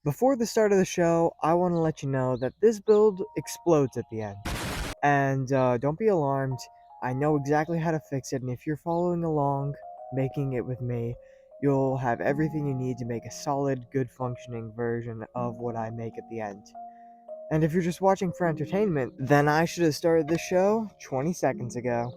Before the start of the show, I want to let you know that this build explodes at the end. And don't be alarmed, I know exactly how to fix it, and if you're following along, making it with me, you'll have everything you need to make a solid, good functioning version of what I make at the end. And if you're just watching for entertainment, then I should have started the show 20 seconds ago.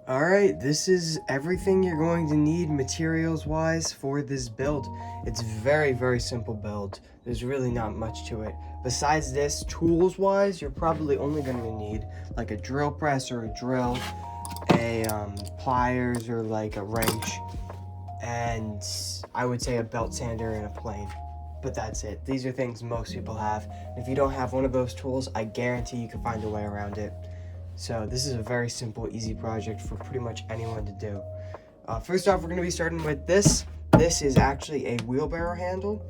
Alright, this is everything you're going to need materials-wise for this build. It's very simple build. There's really not much to it. Besides this, tools-wise, you're probably only going to need like a drill press or a drill, a pliers or like a wrench, and I would say a belt sander and a plane. But that's it. These are things most people have. If you don't have one of those tools, I guarantee you can find a way around it. So this is a very simple, easy project for pretty much anyone to do. First off, we're going to be starting with this. This is actually a wheelbarrow handle.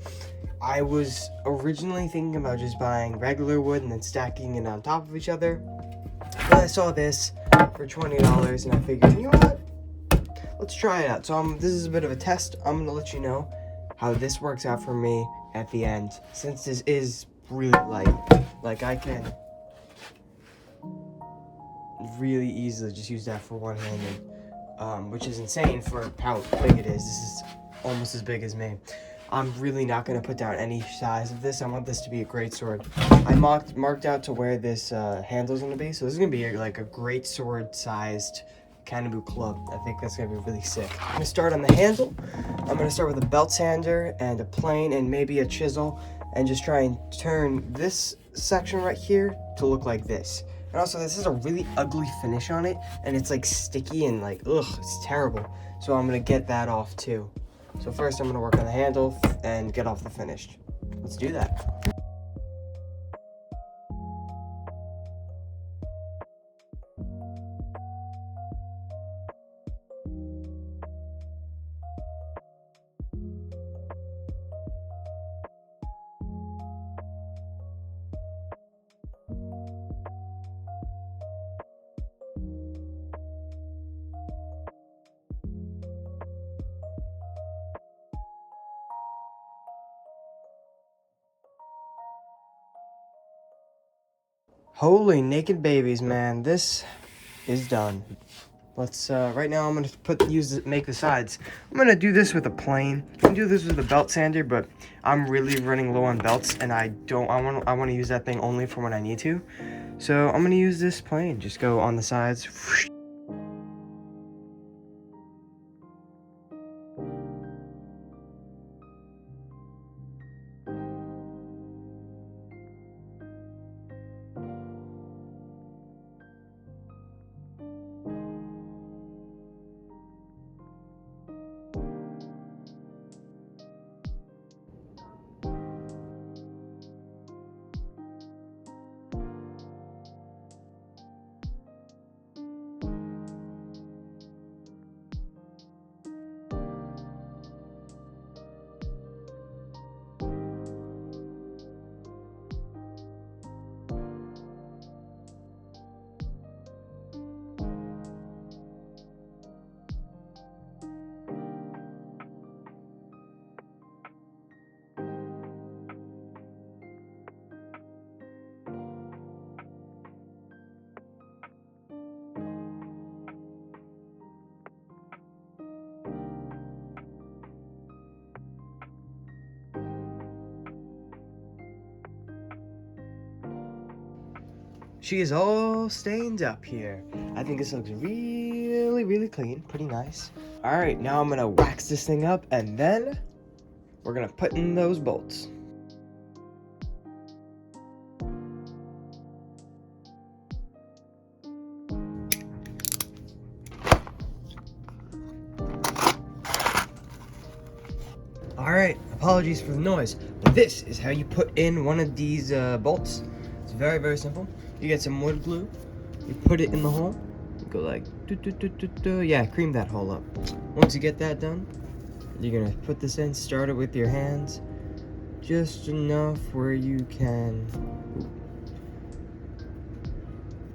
I was originally thinking about just buying regular wood and then stacking it on top of each other. But I saw this for $20 and I figured, you know what? Let's try it out. So this is a bit of a test. I'm going to let you know how this works out for me at the end. Since this is really light, like I can really easily just use that for one-handed, which is insane for how big it is. This is almost as big as me. I'm really not going to put down any size of this. I want this to be a great sword. I marked out to where this handle is going to be, so this is going to be like a great sword sized Cannaboo club. I think that's going to be really sick. I'm going to start on the handle. I'm going to start with a belt sander and a plane and maybe a chisel, and just try and turn this section right here to look like this. And also, this is a really ugly finish on it, and it's like sticky and like, ugh, it's terrible. So I'm gonna get that off too. So first I'm gonna work on the handle and get off the finished. Let's do that. Holy naked babies, man, this is done. Let's right now I'm gonna make the sides. I'm gonna do this with a plane. You can do this with a belt sander, but I'm really running low on belts, and I want to use that thing only for when I need to. So I'm gonna use this plane. Just go on the sides. She is all stained up here. I think this looks really clean, pretty nice. All right, now I'm gonna wax this thing up, and then we're gonna put in those bolts. All right, apologies for the noise, but this is how you put in one of these bolts. It's very simple. You get some wood glue, you put it in the hole, you go like, yeah, cream that hole up. Once you get that done, you're gonna put this in, start it with your hands, just enough where you can,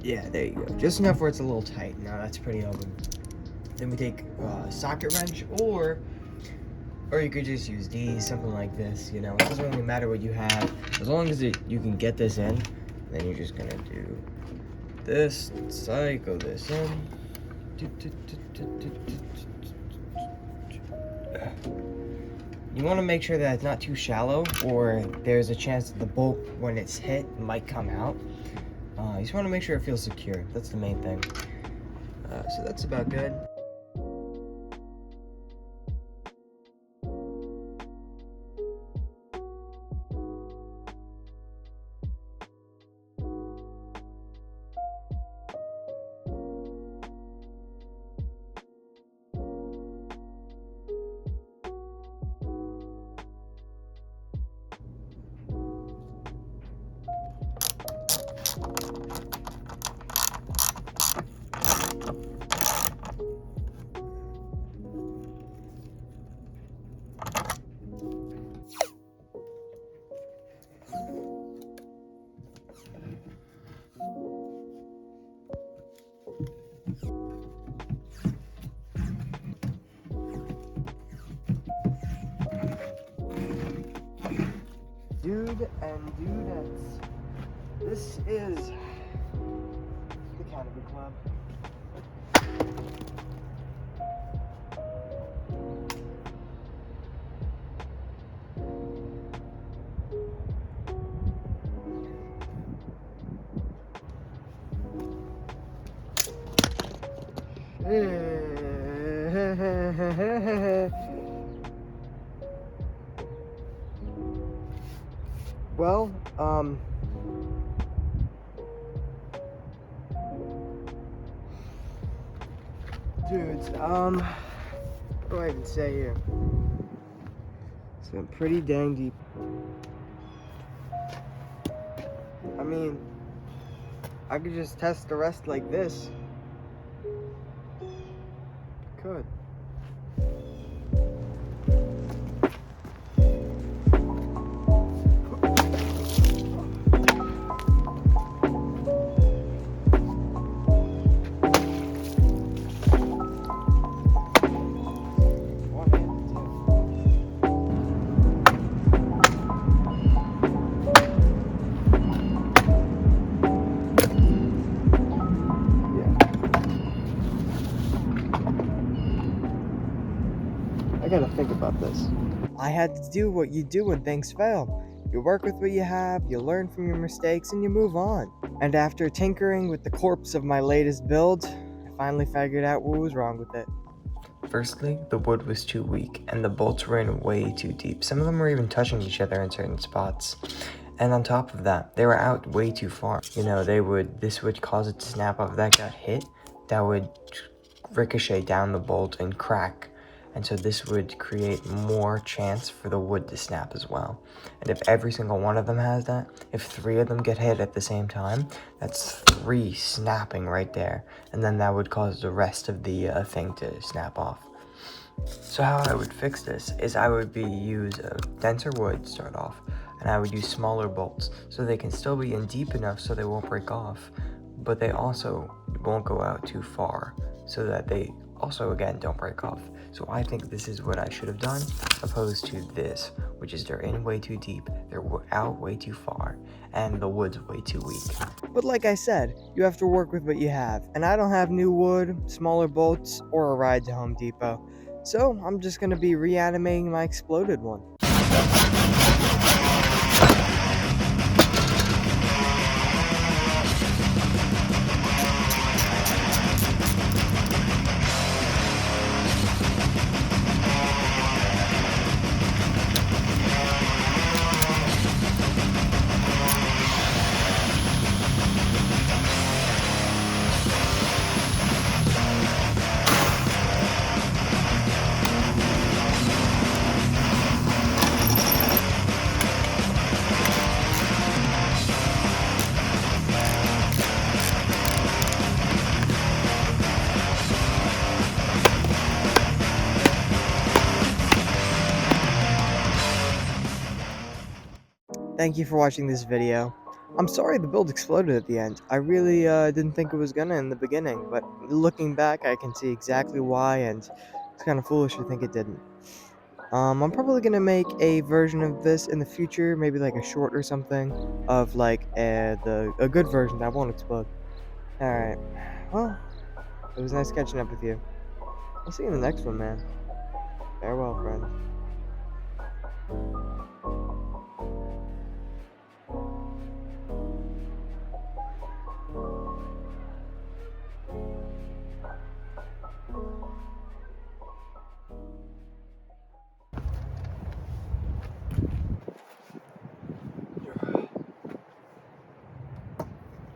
yeah, there you go, just enough where it's a little tight. Now that's pretty open. Then we take a socket wrench or Or you could just use these, something like this, you know. It doesn't really matter what you have. As long as you can get this in, then you're just gonna do this, cycle this in. You want to make sure that it's not too shallow, or there's a chance that the bolt, when it's hit, might come out. You just want to make sure it feels secure. That's the main thing. So that's about good. Dude and dudettes, this is the Canopy Club. Well, dudes, what do I even say here? It's been pretty dang deep. I mean, I could just test the rest like this. Could. I gotta think about this. I had to do what you do when things fail. You work with what you have, you learn from your mistakes, and you move on. And after tinkering with the corpse of my latest build, I finally figured out what was wrong with it. Firstly, the wood was too weak, and the bolts were in way too deep. Some of them were even touching each other in certain spots. And on top of that, they were out way too far. You know, this would cause it to snap off. If that got hit, that would ricochet down the bolt and crack. And so this would create more chance for the wood to snap as well. And if every single one of them has that, if 3 of them get hit at the same time, that's 3 snapping right there. And then that would cause the rest of the thing to snap off. So how I would fix this is I would use a denser wood to start off, and I would use smaller bolts so they can still be in deep enough so they won't break off, but they also won't go out too far so that they also, again, don't break off. So I think this is what I should have done, opposed to this, which is they're in way too deep, they're out way too far, and the wood's way too weak. But like I said, you have to work with what you have, and I don't have new wood, smaller bolts, or a ride to Home Depot. So I'm just gonna be reanimating my exploded one. Thank you for watching this video. I'm sorry the build exploded at the end. I really didn't think it was gonna in the beginning, but looking back I can see exactly why, and it's kind of foolish to think it didn't. I'm probably gonna make a version of this in the future, maybe like a short or something, of like a good version that won't explode. Alright. Well, it was nice catching up with you. I'll see you in the next one, man. Farewell, friend.